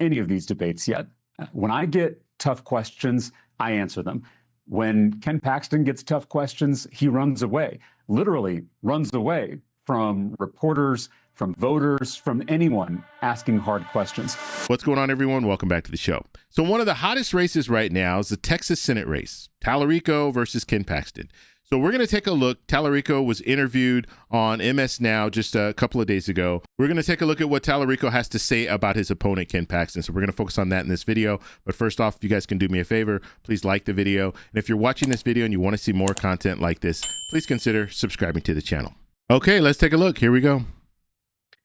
any of these debates yet. When I get tough questions, I answer them. When Ken Paxton gets tough questions, he runs away, literally runs away from reporters, from voters, from anyone asking hard questions. What's going on, everyone? Welcome back to the show. So one of the hottest races right now is the Texas Senate race, Talarico versus Ken Paxton. So we're going to take a look. Talarico was interviewed on MS Now just a couple of days ago. We're going to take a look at what Talarico has to say about his opponent, Ken Paxton. So we're going to focus on that in this video. But first off, if you guys can do me a favor, please like the video. And if you're watching this video and you want to see more content like this, please consider subscribing to the channel. Okay, let's take a look. Here we go.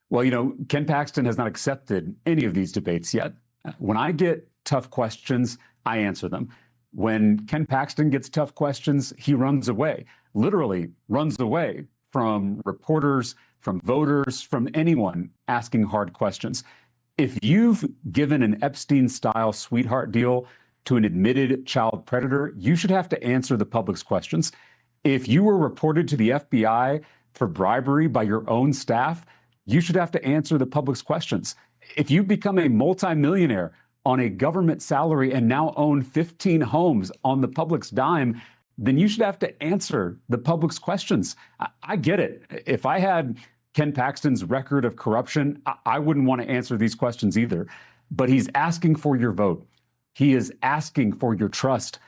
Well, you know, Ken Paxton has not accepted any of these debates yet. When I get tough questions, I answer them. When Ken Paxton gets tough questions, he runs away, literally runs away from reporters, from voters, from anyone asking hard questions. If you've given an Epstein-style sweetheart deal to an admitted child predator, you should have to answer the public's questions. If you were reported to the FBI for bribery by your own staff, you should have to answer the public's questions. If you become a multimillionaire on a government salary and now own 15 homes on the public's dime, then you should have to answer the public's questions. I get it. If I had Ken Paxton's record of corruption, I wouldn't want to answer these questions either. But he's asking for your vote. He is asking for your trust.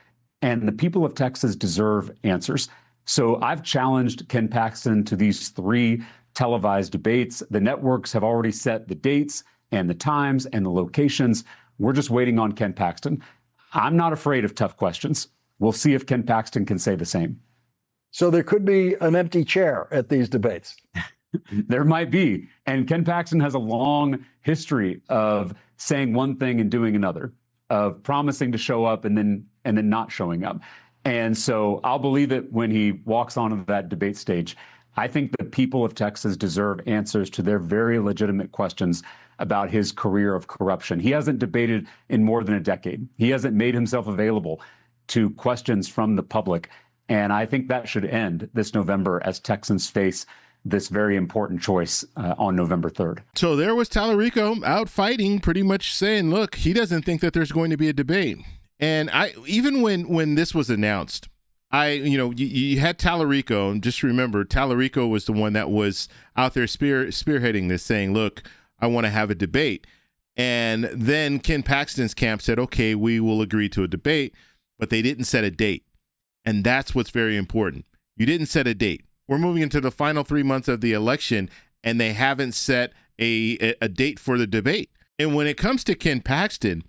And the people of Texas deserve answers. So I've challenged Ken Paxton to these 3 televised debates. The networks have already set the dates and the times and the locations. We're just waiting on Ken Paxton. I'm not afraid of tough questions. We'll see if Ken Paxton can say the same. So there could be an empty chair at these debates. There might be. And Ken Paxton has a long history of saying one thing and doing another, of promising to show up and then not showing up. And so I'll believe it when he walks onto that debate stage. I think the people of Texas deserve answers to their very legitimate questions about his career of corruption. He hasn't debated in more than a decade. He hasn't made himself available to questions from the public. And I think that should end this November as Texans face this very important choice on November 3rd. So there was Talarico out fighting, pretty much saying, look, he doesn't think that there's going to be a debate. And even when this was announced, you had Talarico, and just remember, Talarico was the one that was out there spearheading this, saying, look, I want to have a debate. And then Ken Paxton's camp said, okay, we will agree to a debate, but they didn't set a date. And that's what's very important. You didn't set a date. We're moving into the final 3 months of the election, and they haven't set a date for the debate. And when it comes to Ken Paxton,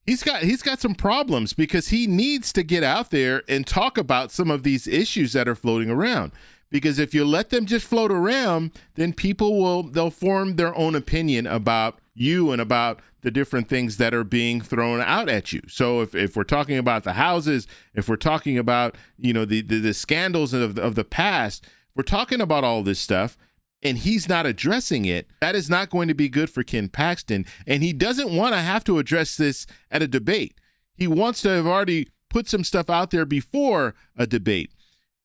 he's got some problems because he needs to get out there and talk about some of these issues that are floating around. Because if you let them just float around, then they'll form their own opinion about you and about the different things that are being thrown out at you. So if we're talking about the houses, if we're talking about, the scandals of the past, we're talking about all this stuff, and he's not addressing it, that is not going to be good for Ken Paxton. And he doesn't want to have to address this at a debate. He wants to have already put some stuff out there before a debate.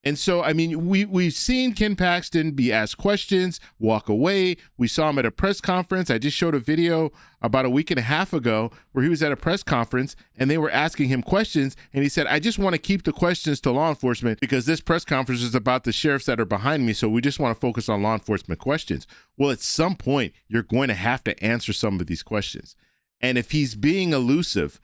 And so, I mean, we've seen Ken Paxton be asked questions, walk away. We saw him at a press conference. I just showed a video about a week and a half ago where he was at a press conference and they were asking him questions. And he said, I just want to keep the questions to law enforcement because this press conference is about the sheriffs that are behind me. So we just want to focus on law enforcement questions. Well, at some point, you're going to have to answer some of these questions. And if he's being elusive,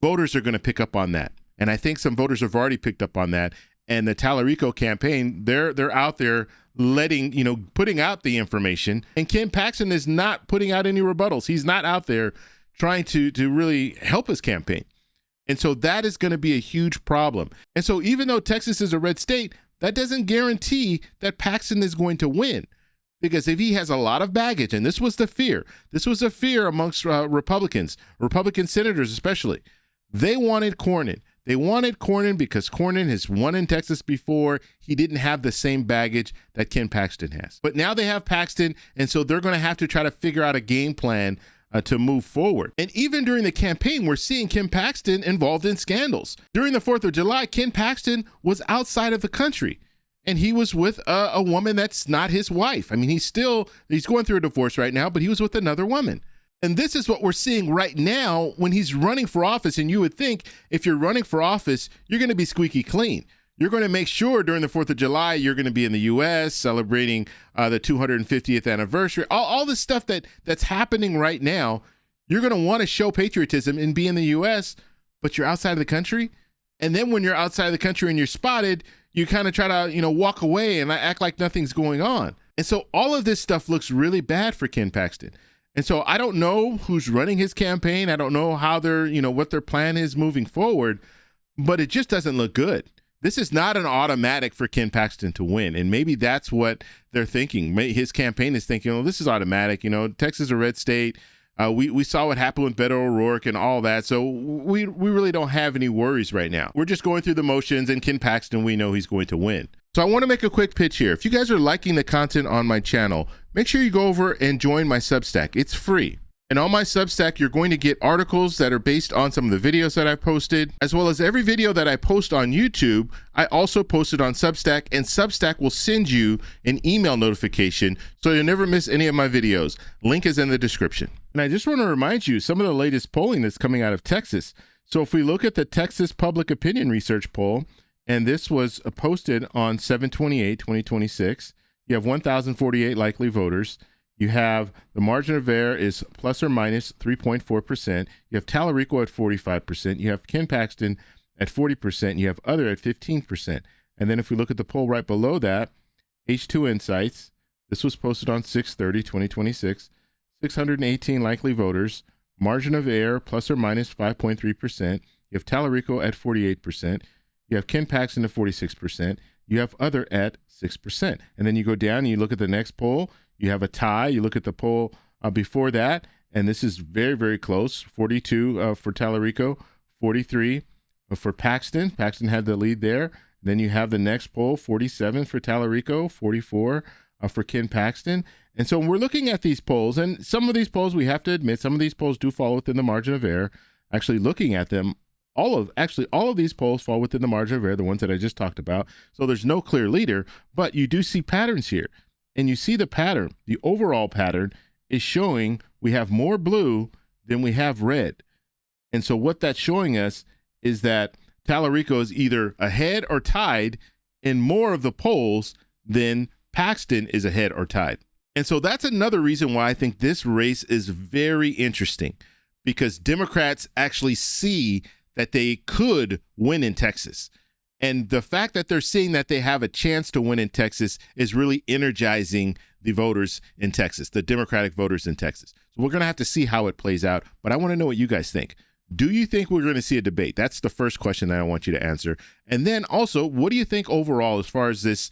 voters are going to pick up on that. And I think some voters have already picked up on that. And the Talarico campaign, they're out there putting out the information. And Ken Paxton is not putting out any rebuttals. He's not out there trying to really help his campaign. And so that is going to be a huge problem. And so even though Texas is a red state, that doesn't guarantee that Paxton is going to win. Because if he has a lot of baggage, and this was the fear, amongst Republican senators especially, they wanted Cornyn. They wanted Cornyn because Cornyn has won in Texas before. He didn't have the same baggage that Ken Paxton has. But now they have Paxton, and so they're going to have to try to figure out a game plan to move forward. And even during the campaign, we're seeing Ken Paxton involved in scandals. During the 4th of July, Ken Paxton was outside of the country, and he was with a woman that's not his wife. I mean, he's going through a divorce right now, but he was with another woman. And this is what we're seeing right now when he's running for office. And you would think if you're running for office, you're going to be squeaky clean. You're going to make sure during the 4th of July, you're going to be in the U.S. celebrating the 250th anniversary. All this stuff that's happening right now, you're going to want to show patriotism and be in the U.S., but you're outside of the country. And then when you're outside of the country and you're spotted, you kind of try to, walk away and act like nothing's going on. And so all of this stuff looks really bad for Ken Paxton. And so I don't know who's running his campaign. I don't know how what their plan is moving forward, but it just doesn't look good. This is not an automatic for Ken Paxton to win. And maybe that's what they're thinking. His campaign is thinking, this is automatic. Texas is a red state. We saw what happened with Beto O'Rourke and all that. So we really don't have any worries right now. We're just going through the motions, and Ken Paxton, we know he's going to win. So I want to make a quick pitch here. If you guys are liking the content on my channel, make sure you go over and join my Substack. It's free. And on my Substack, you're going to get articles that are based on some of the videos that I've posted, as well as every video that I post on YouTube, I also post it on Substack, and Substack will send you an email notification so you'll never miss any of my videos. Link is in the description. And I just want to remind you some of the latest polling that's coming out of Texas. So if we look at the Texas Public Opinion Research poll, and this was posted on 7/28/2026, you have 1,048 likely voters. You have the margin of error is plus or minus 3.4%. You have Talarico at 45%. You have Ken Paxton at 40%. You have other at 15%. And then if we look at the poll right below that, H2 Insights, this was posted on 6/30/2026, 618 likely voters, margin of error plus or minus 5.3%. You have Talarico at 48%. You have Ken Paxton at 46%. You have other at 6%. And then you go down and you look at the next poll. You have a tie. You look at the poll before that, and this is very, very close. 42 for Talarico, 43 for Paxton. Paxton had the lead there. Then you have the next poll, 47 for Talarico, 44 for Ken Paxton. And so we're looking at these polls, and some of these polls, we have to admit, some of these polls do fall within the margin of error. Actually looking at them, all of these polls fall within the margin of error, the ones that I just talked about. So there's no clear leader, but you do see patterns here. And you see the pattern, the overall pattern is showing we have more blue than we have red. And so what that's showing us is that Talarico is either ahead or tied in more of the polls than Paxton is ahead or tied. And so that's another reason why I think this race is very interesting, because Democrats actually see that they could win in Texas. And the fact that they're seeing that they have a chance to win in Texas is really energizing the voters in Texas, the Democratic voters in Texas. So we're going to have to see how it plays out. But I want to know what you guys think. Do you think we're going to see a debate? That's the first question that I want you to answer. And then also, what do you think overall as far as this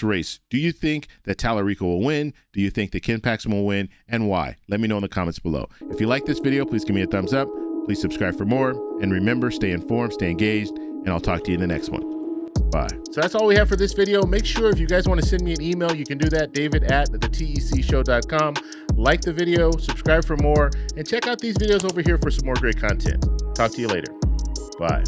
race? Do you think that Talarico will win? Do you think that Ken Paxton will win? And why? Let me know in the comments below. If you like this video, please give me a thumbs up. Please subscribe for more. And remember, stay informed, stay engaged, and I'll talk to you in the next one. Bye. So that's all we have for this video. Make sure if you guys want to send me an email, you can do that, david@thetecshow.com. Like the video, subscribe for more, and check out these videos over here for some more great content. Talk to you later. Bye.